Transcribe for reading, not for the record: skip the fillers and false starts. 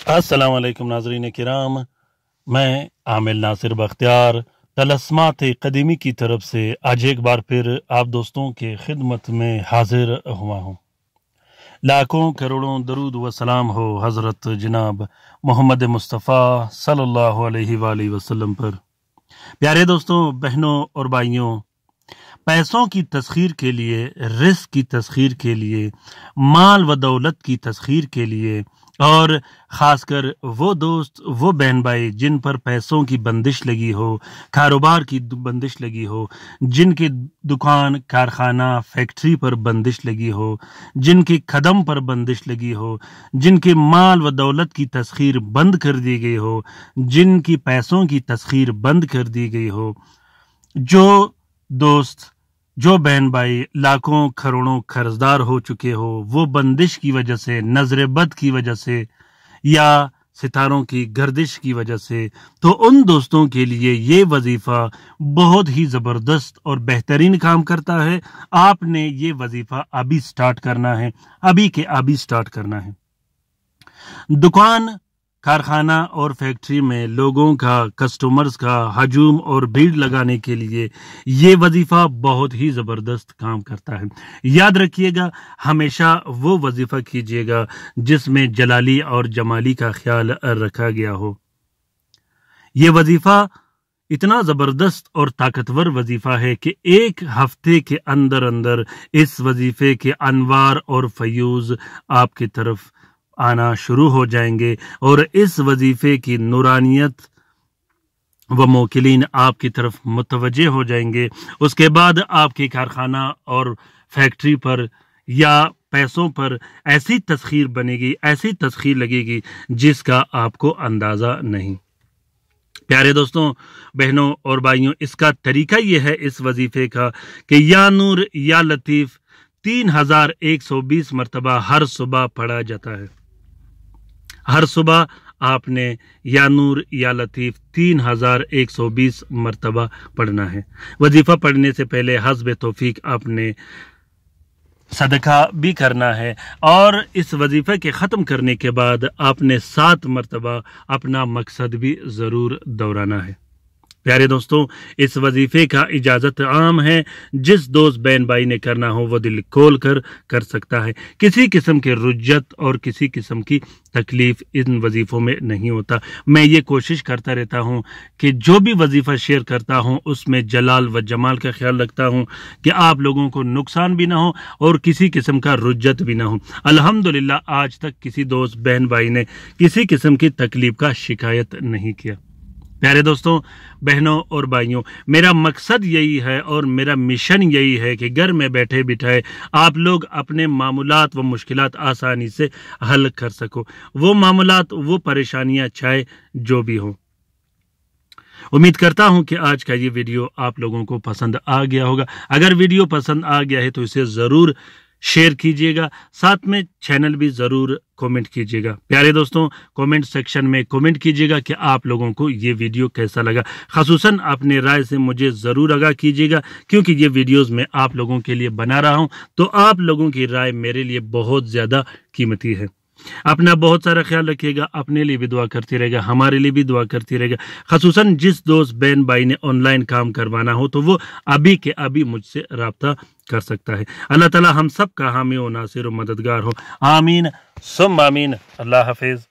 अस्सलाम वालेकुम नाज़रीन किराम, मैं आमिल नासिर बख्तियार तलस्मात कदीमी की तरफ से आज एक बार फिर आप दोस्तों के खिदमत में हाजिर हुआ हूँ। लाखों करोड़ों दरूद व सलाम हो हज़रत जनाब मोहम्मद मुस्तफ़ा सल्लल्लाहु अलैहि वसल्लम पर। प्यारे दोस्तों, बहनों और भाइयों, पैसों की तस्खीर के लिए, रिस्क की तस्खीर के लिए, माल व दौलत की तस्खीर के लिए, और ख़ासकर वो दोस्त, वो बहन भाई जिन पर पैसों की बंदिश लगी हो, कारोबार की बंदिश लगी हो, जिनके दुकान, कारखाना, फैक्ट्री पर बंदिश लगी हो, जिनके कदम पर बंदिश लगी हो, जिनके माल व दौलत की तस्खीर बंद कर दी गई हो, जिनकी पैसों की तस्खीर बंद कर दी गई हो, जो दोस्त, जो बहन भाई लाखों करोड़ों कर्जदार हो चुके हो, वो बंदिश की वजह से, नजर बद की वजह से या सितारों की गर्दिश की वजह से, तो उन दोस्तों के लिए ये वजीफा बहुत ही ज़बरदस्त और बेहतरीन काम करता है। आपने ये वजीफा अभी स्टार्ट करना है, अभी के अभी स्टार्ट करना है। दुकान, कारखाना और फैक्ट्री में लोगों का, कस्टमर्स का हजूम और भीड़ लगाने के लिए ये वजीफा बहुत ही ज़बरदस्त काम करता है। याद रखिएगा, हमेशा वो वजीफा कीजिएगा जिसमें जलाली और जमाली का ख्याल रखा गया हो। ये वजीफा इतना ज़बरदस्त और ताकतवर वजीफा है कि एक हफ्ते के अंदर अंदर इस वजीफे के अनवार और फयूज़ आपकी तरफ आना शुरू हो जाएंगे और इस वजीफे की नूरानियत व मोकिलीन आपकी तरफ मुतवज्जे हो जाएंगे। उसके बाद आपके कारखाना और फैक्ट्री पर या पैसों पर ऐसी तस्खीर बनेगी, ऐसी तस्खीर लगेगी जिसका आपको अंदाज़ा नहीं। प्यारे दोस्तों, बहनों और भाइयों, इसका तरीका यह है इस वजीफे का कि या नूर या लतीफ़ 3120 मरतबा हर सुबह पढ़ा जाता है। हर सुबह आपने या नूर या लतीफ़ 3120 मरतबा पढ़ना है। वजीफ़ा पढ़ने से पहले हस्ब तौफीक आपने सदका भी करना है और इस वजीफ़े के ख़त्म करने के बाद आपने 7 मरतबा अपना मकसद भी ज़रूर दोहराना है। प्यारे दोस्तों, इस वजीफे का इजाज़त आम है। जिस दोस्त बहन भाई ने करना हो वो दिल खोल कर सकता है। किसी किस्म के रुज्जत और किसी किस्म की तकलीफ़ इन वजीफ़ों में नहीं होता। मैं ये कोशिश करता रहता हूँ कि जो भी वजीफ़ा शेयर करता हूँ उसमें जलाल व जमाल का ख्याल रखता हूँ कि आप लोगों को नुकसान भी ना हो और किसी किस्म का रुज्जत भी ना हो। अल्हम्दुलिल्लाह आज तक किसी दोस्त बहन भाई ने किसी किस्म की तकलीफ़ का शिकायत नहीं किया। प्यारे दोस्तों, बहनों और भाइयों, मेरा मकसद यही है और मेरा मिशन यही है कि घर में बैठे बिठाए आप लोग अपने मामूलात व मुश्किलात आसानी से हल कर सको। वो मामूलात, वो परेशानियां चाहे जो भी हो। उम्मीद करता हूं कि आज का ये वीडियो आप लोगों को पसंद आ गया होगा। अगर वीडियो पसंद आ गया है तो इसे ज़रूर शेयर कीजिएगा, साथ में चैनल भी ज़रूर कमेंट कीजिएगा। प्यारे दोस्तों, कमेंट सेक्शन में कमेंट कीजिएगा कि आप लोगों को ये वीडियो कैसा लगा। ख़ुसूसन अपने राय से मुझे ज़रूर आगाह कीजिएगा, क्योंकि ये वीडियोस मैं आप लोगों के लिए बना रहा हूँ, तो आप लोगों की राय मेरे लिए बहुत ज़्यादा कीमती है। अपना बहुत सारा ख्याल रखिएगा, अपने लिए भी दुआ करती रहेगा, हमारे लिए भी दुआ करती रहेगा। ख़ुसूसन जिस दोस्त बहन भाई ने ऑनलाइन काम करवाना हो तो वो अभी के अभी मुझसे रब्ता कर सकता है। अल्लाह ताला हम सब का हामी व नासिर व मददगार हो। आमीन सुम आमीन। अल्लाह हाफिज़।